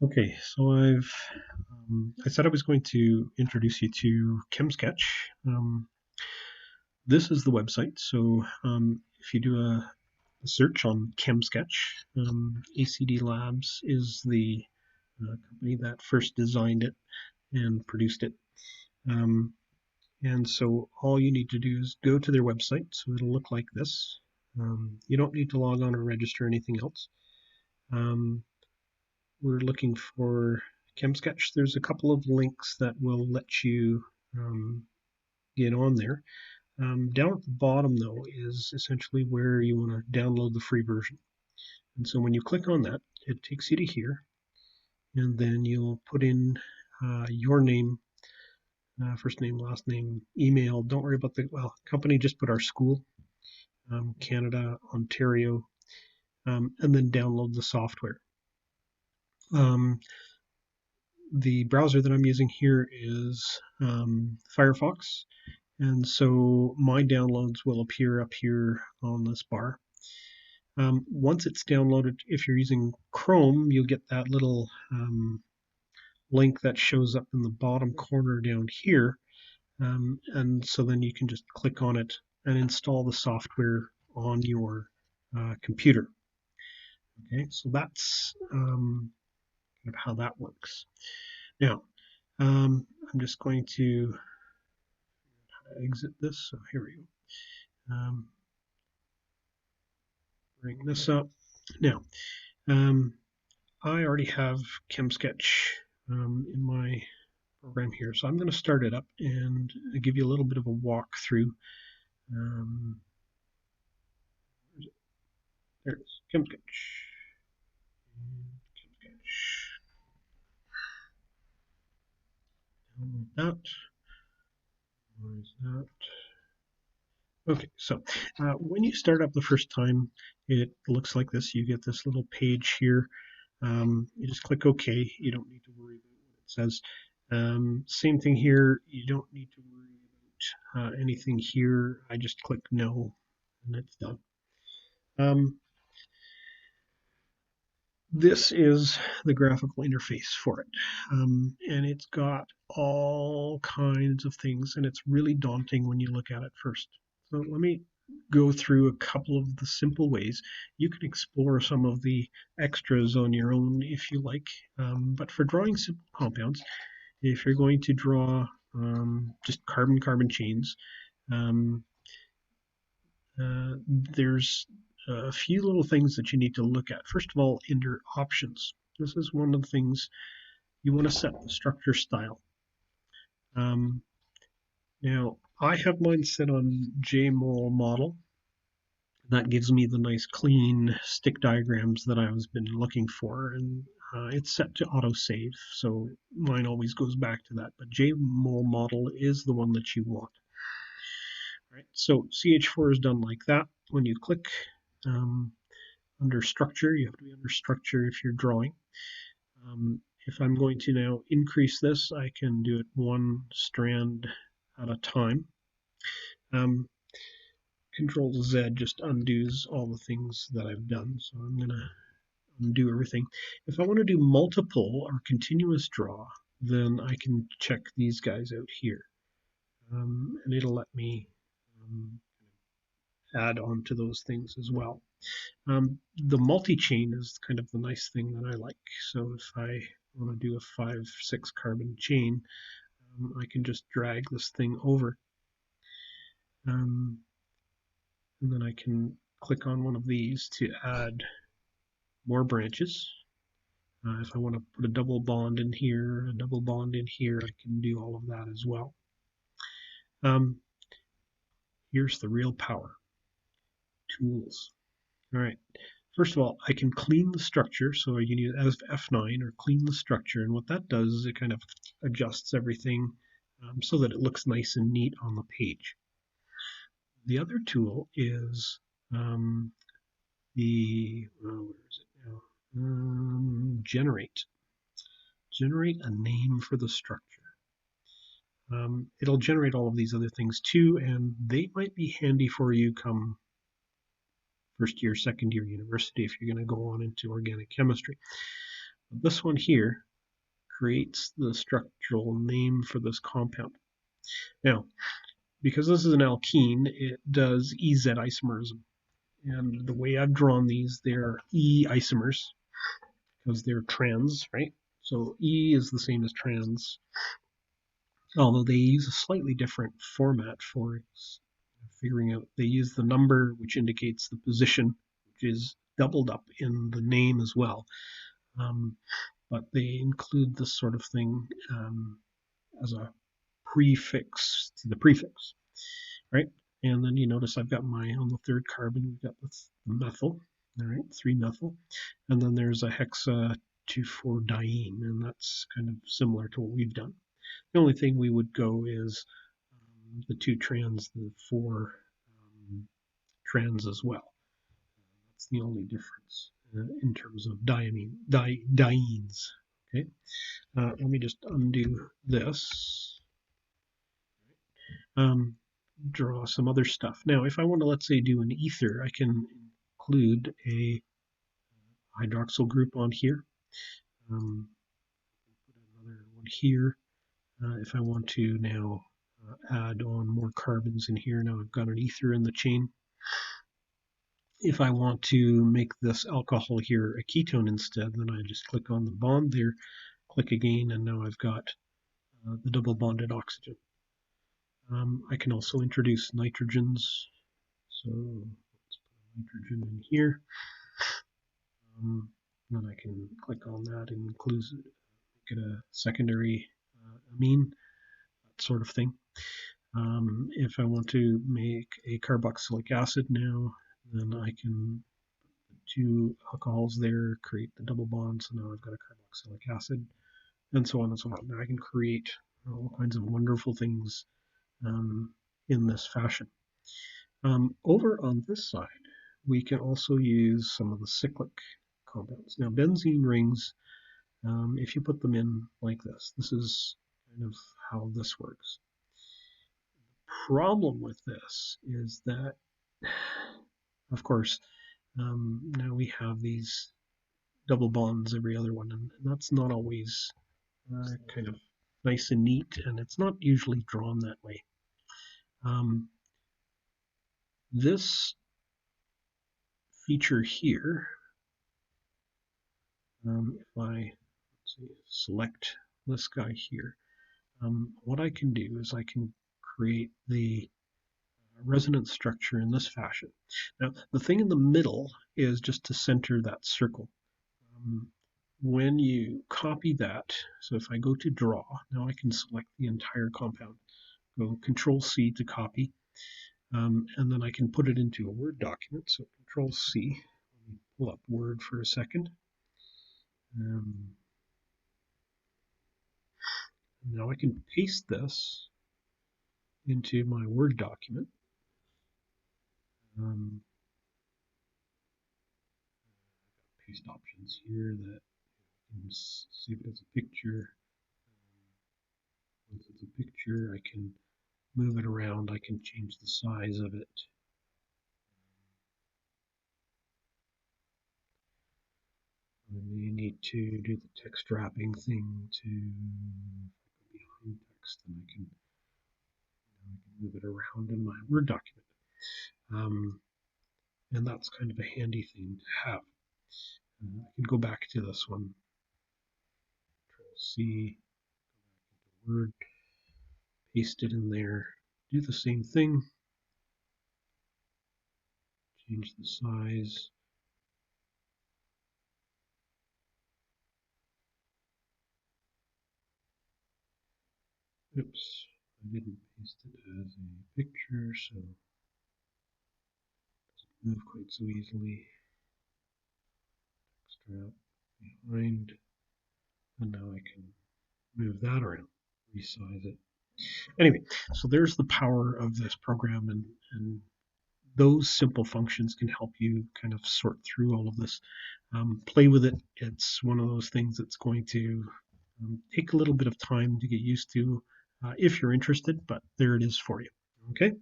Okay, so I said I was going to introduce you to Chemsketch. This is the website. So if you do a search on Chemsketch, ACD Labs is the company that first designed it and produced it. Um, and so all you need to do is go to their website. So it'll look like this. You don't need to log on or register anything else. Um, we're looking for Chemsketch. There's a couple of links that will let you um, get on there. Down at the bottom, though, is essentially where you want to download the free version. And so when you click on that, it takes you to here, and then you'll put in your name, first name, last name, email. Don't worry about the company. Just put our school, Canada, Ontario, and then download the software. Um, the browser that I'm using here is Firefox, and so my downloads will appear up here on this bar. Once it's downloaded, if you're using Chrome, you'll get that little link that shows up in the bottom corner down here, and so then you can just click on it and install the software on your computer. Okay, so that's kind of how that works. Now, I'm just going to exit this. So here we go. Bring this up. Now, I already have Chemsketch in my program here, so I'm going to start it up and give you a little bit of a walkthrough. Um, there it is, Chemsketch. Download that. Where is that? Okay, so when you start up the first time, it looks like this. You get this little page here. You just click OK. You don't need to worry about what it says. Same thing here. You don't need to worry about anything here. I just click No, and it's done. This is the graphical interface for it. And it's got all kinds of things, and it's really daunting when you look at it first. So let me go through a couple of the simple ways. You can explore some of the extras on your own if you like. But for drawing simple compounds, if you're going to draw just carbon-carbon chains, um, there's a few little things that you need to look at. First of all, under options. This is one of the things you want to set the structure style. Um, now, I have mine set on JMOL model. That gives me the nice clean stick diagrams that I've been looking for, and it's set to autosave, so mine always goes back to that. But JMOL model is the one that you want. Right, so CH4 is done like that. When you click under structure, you have to be under structure if you're drawing. If I'm going to now increase this, I can do it one strand at a time. Control Z just undoes all the things that I've done, so I'm going to undo everything. If I want to do multiple or continuous draw, then I can check these guys out here, and it'll let me add on to those things as well. The multi-chain is kind of the nice thing that I like. So if I want to do a 5-6 carbon chain, I can just drag this thing over. And then I can click on one of these to add more branches. If I want to put a double bond in here, a double bond in here, I can do all of that as well. Here's the real power. Tools. All right. First of all, I can clean the structure, so you need F9 or clean the structure, and what that does is it kind of adjusts everything so that it looks nice and neat on the page. The other tool is where is it now? Generate. Generate a name for the structure. It'll generate all of these other things too, and they might be handy for you come first year, second year university if you're going to go on into organic chemistry. This one here creates the structural name for this compound. Now, because this is an alkene, it does EZ isomerism. And the way I've drawn these, they're E isomers because they're trans, right? So E is the same as trans, although they use a slightly different format for figuring out. They use the number, which indicates the position, which is doubled up in the name as well. But they include this sort of thing as a prefix to the prefix, right? And then you notice I've got on the third carbon, we've got the methyl, all right, 3-methyl. And then there's a hexa 2,4-diene, and that's kind of similar to what we've done. The only thing we would go is the 2 trans, the 4 trans as well. That's the only difference in terms of dienes. Okay, let me just undo this. Draw some other stuff. Now, if I want to, let's say, do an ether, I can include a hydroxyl group on here. Put another one here. If I want to now add on more carbons in here, now I've got an ether in the chain. If I want to make this alcohol here a ketone instead, then I just click on the bond there, click again, and now I've got the double bonded oxygen. I can also introduce nitrogens. So let's put nitrogen in here. Then I can click on that and get a secondary amine, that sort of thing. If I want to make a carboxylic acid now, then I can put the 2 alcohols there, create the double bond, so now I've got a carboxylic acid, and so on and so on. Now I can create all kinds of wonderful things in this fashion. Over on this side, we can also use some of the cyclic compounds. Now, benzene rings, if you put them in like this is kind of how this works. Problem with this is that, of course, now we have these double bonds every other one, and that's not always kind of nice and neat, and it's not usually drawn that way. This feature here, if I select this guy here, what I can do is I can create the resonance structure in this fashion. Now, the thing in the middle is just to center that circle. When you copy that, so if I go to draw, now I can select the entire compound. Go Control C to copy, and then I can put it into a Word document. So Control C. Let me pull up Word for a second. Now I can paste this into my Word document. Paste options here that you can save it as a picture. Once it's a picture, I can move it around. I can change the size of it. I may need to do the text wrapping thing to behind text, and I can move it around in my Word document. And that's kind of a handy thing to have. I can go back to this one. Control C, go back into Word, paste it in there, do the same thing, change the size. Oops, I didn't paste it as a picture, so it doesn't move quite so easily. Text wrap behind, and now I can move that around, resize it. Anyway, so there's the power of this program, and those simple functions can help you kind of sort through all of this. Play with it. It's one of those things that's going to take a little bit of time to get used to if you're interested, but there it is for you. Okay.